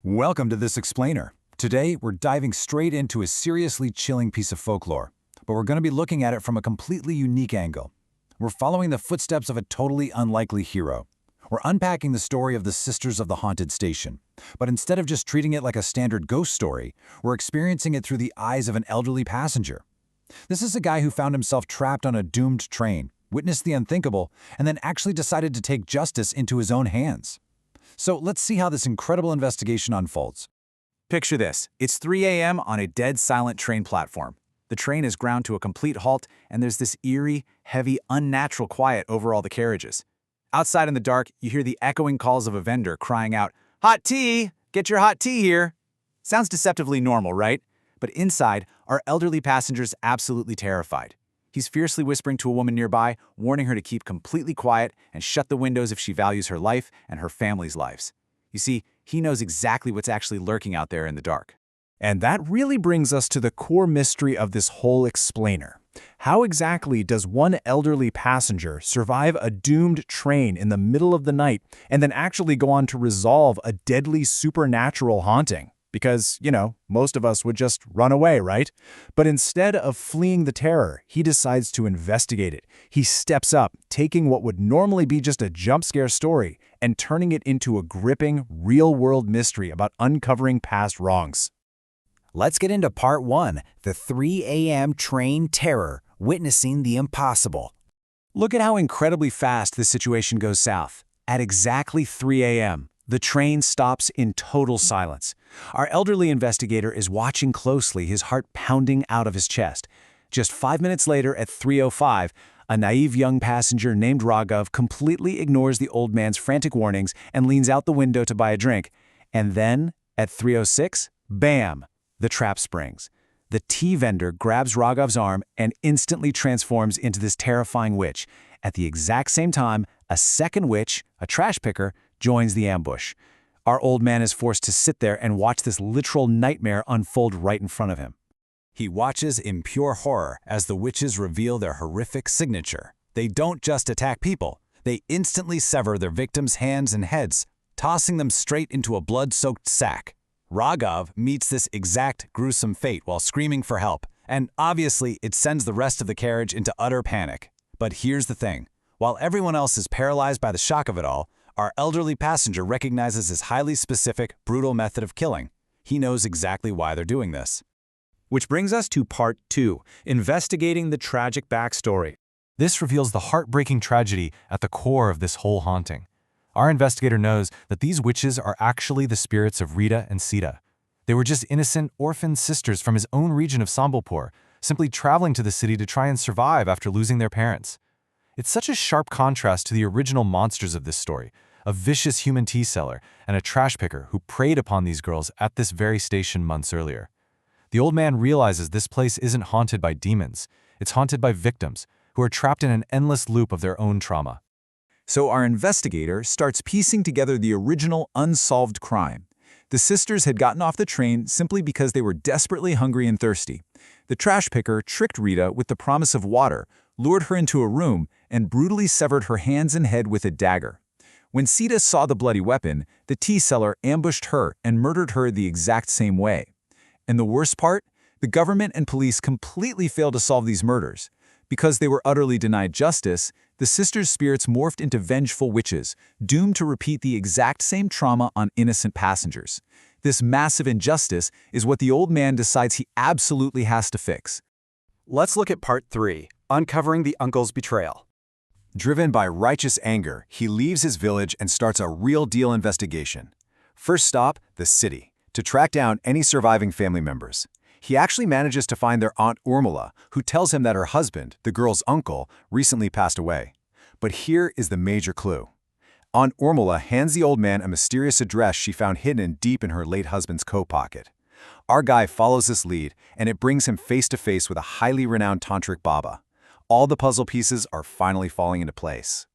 Welcome to This Explainer. Today, we're diving straight into a seriously chilling piece of folklore, but we're going to be looking at it from a completely unique angle. We're following the footsteps of a totally unlikely hero. We're unpacking the story of the Sisters of the Haunted Station, but instead of just treating it like a standard ghost story, we're experiencing it through the eyes of an elderly passenger. This is a guy who found himself trapped on a doomed train, witnessed the unthinkable, and then actually decided to take justice into his own hands. So let's see how this incredible investigation unfolds. Picture this. It's 3 a.m. on a dead silent train platform. The train is ground to a complete halt, and there's this eerie, heavy, unnatural quiet over all the carriages. Outside in the dark, you hear the echoing calls of a vendor crying out, "Hot tea! Get your hot tea here!" Sounds deceptively normal, right? But inside, our elderly passenger's absolutely terrified. He's fiercely whispering to a woman nearby, warning her to keep completely quiet and shut the windows if she values her life and her family's lives. You see, he knows exactly what's actually lurking out there in the dark. And that really brings us to the core mystery of this whole explainer. How exactly does one elderly passenger survive a doomed train in the middle of the night and then actually go on to resolve a deadly supernatural haunting? Because, most of us would just run away, right? But instead of fleeing the terror, he decides to investigate it. He steps up, taking what would normally be just a jump scare story and turning it into a gripping, real-world mystery about uncovering past wrongs. Let's get into part 1, the 3 a.m. train terror, witnessing the impossible. Look at how incredibly fast this situation goes south. At exactly 3 a.m., the train stops in total silence. Our elderly investigator is watching closely, his heart pounding out of his chest. Just 5 minutes later, at 3:05, a naive young passenger named Raghav completely ignores the old man's frantic warnings and leans out the window to buy a drink. And then, at 3:06, bam! The trap springs. The tea vendor grabs Raghav's arm and instantly transforms into this terrifying witch. At the exact same time, a second witch, a trash picker, joins the ambush. Our old man is forced to sit there and watch this literal nightmare unfold right in front of him. He watches in pure horror as the witches reveal their horrific signature. They don't just attack people, they instantly sever their victims' hands and heads, tossing them straight into a blood-soaked sack. Raghav meets this exact gruesome fate while screaming for help, and obviously it sends the rest of the carriage into utter panic. But here's the thing. While everyone else is paralyzed by the shock of it all, our elderly passenger recognizes his highly specific, brutal method of killing. He knows exactly why they're doing this. Which brings us to part 2, investigating the tragic backstory. This reveals the heartbreaking tragedy at the core of this whole haunting. Our investigator knows that these witches are actually the spirits of Rita and Sita. They were just innocent, orphan sisters from his own region of Sambalpur, simply traveling to the city to try and survive after losing their parents. It's such a sharp contrast to the original monsters of this story, a vicious human tea seller and a trash picker who preyed upon these girls at this very station months earlier. The old man realizes this place isn't haunted by demons, it's haunted by victims who are trapped in an endless loop of their own trauma. So our investigator starts piecing together the original unsolved crime. The sisters had gotten off the train simply because they were desperately hungry and thirsty. The trash picker tricked Rita with the promise of water, lured her into a room, and brutally severed her hands and head with a dagger. When Sita saw the bloody weapon, the tea seller ambushed her and murdered her the exact same way. And the worst part? The government and police completely failed to solve these murders. Because they were utterly denied justice, the sisters' spirits morphed into vengeful witches, doomed to repeat the exact same trauma on innocent passengers. This massive injustice is what the old man decides he absolutely has to fix. Let's look at part 3, uncovering the uncle's betrayal. Driven by righteous anger, he leaves his village and starts a real-deal investigation. First stop, the city, to track down any surviving family members. He actually manages to find their Aunt Urmila, who tells him that her husband, the girl's uncle, recently passed away. But here is the major clue. Aunt Urmila hands the old man a mysterious address she found hidden deep in her late husband's coat pocket. Our guy follows this lead, and it brings him face to face with a highly renowned tantric Baba. All the puzzle pieces are finally falling into place.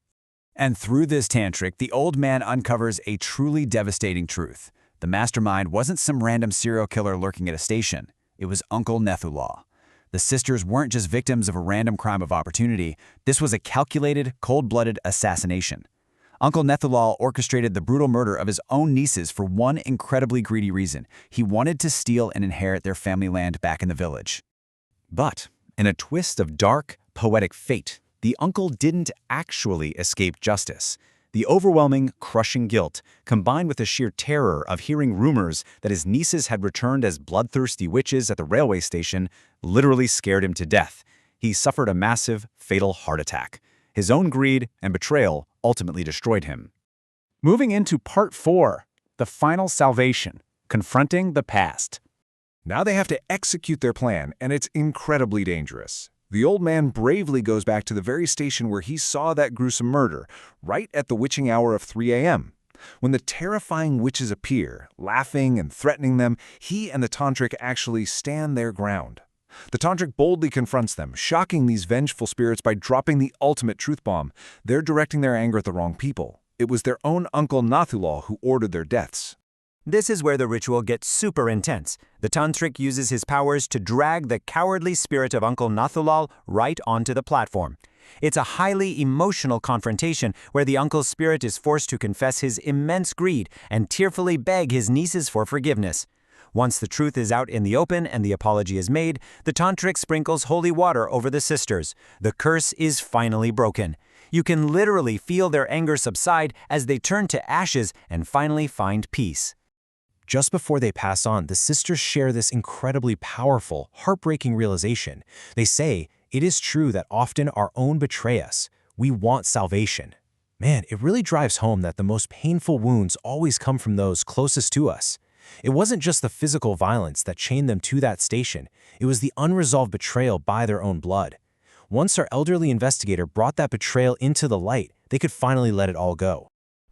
And through this tantric, the old man uncovers a truly devastating truth. The mastermind wasn't some random serial killer lurking at a station. It was Uncle Nethullah. The sisters weren't just victims of a random crime of opportunity. This was a calculated, cold-blooded assassination. Uncle Nethulal orchestrated the brutal murder of his own nieces for one incredibly greedy reason. He wanted to steal and inherit their family land back in the village. But, in a twist of dark, poetic fate, the uncle didn't actually escape justice. The overwhelming, crushing guilt, combined with the sheer terror of hearing rumors that his nieces had returned as bloodthirsty witches at the railway station, literally scared him to death. He suffered a massive, fatal heart attack. His own greed and betrayal ultimately destroyed him. Moving into Part 4, the final salvation, confronting the past. Now they have to execute their plan, and it's incredibly dangerous. The old man bravely goes back to the very station where he saw that gruesome murder, right at the witching hour of 3 a.m. When the terrifying witches appear, laughing and threatening them, he and the Tantric actually stand their ground. The Tantric boldly confronts them, shocking these vengeful spirits by dropping the ultimate truth bomb. They're directing their anger at the wrong people. It was their own uncle Nathulal who ordered their deaths. This is where the ritual gets super intense. The Tantric uses his powers to drag the cowardly spirit of Uncle Nathulal right onto the platform. It's a highly emotional confrontation where the uncle's spirit is forced to confess his immense greed and tearfully beg his nieces for forgiveness. Once the truth is out in the open and the apology is made, the Tantric sprinkles holy water over the sisters. The curse is finally broken. You can literally feel their anger subside as they turn to ashes and finally find peace. Just before they pass on, the sisters share this incredibly powerful, heartbreaking realization. They say, "It is true that often our own betray us. We want salvation." Man, it really drives home that the most painful wounds always come from those closest to us. It wasn't just the physical violence that chained them to that station. It was the unresolved betrayal by their own blood. Once our elderly investigator brought that betrayal into the light, they could finally let it all go.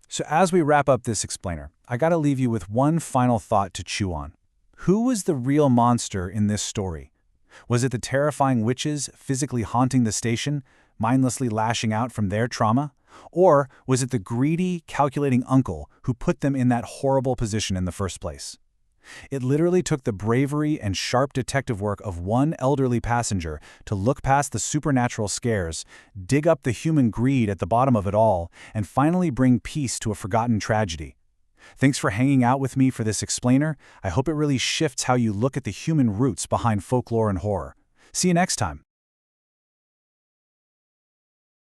So as we wrap up this explainer, I gotta leave you with one final thought to chew on. Who was the real monster in this story? Was it the terrifying witches physically haunting the station, mindlessly lashing out from their trauma? Or was it the greedy, calculating uncle who put them in that horrible position in the first place? It literally took the bravery and sharp detective work of one elderly passenger to look past the supernatural scares, dig up the human greed at the bottom of it all, and finally bring peace to a forgotten tragedy. Thanks for hanging out with me for this explainer. I hope it really shifts how you look at the human roots behind folklore and horror. See you next time.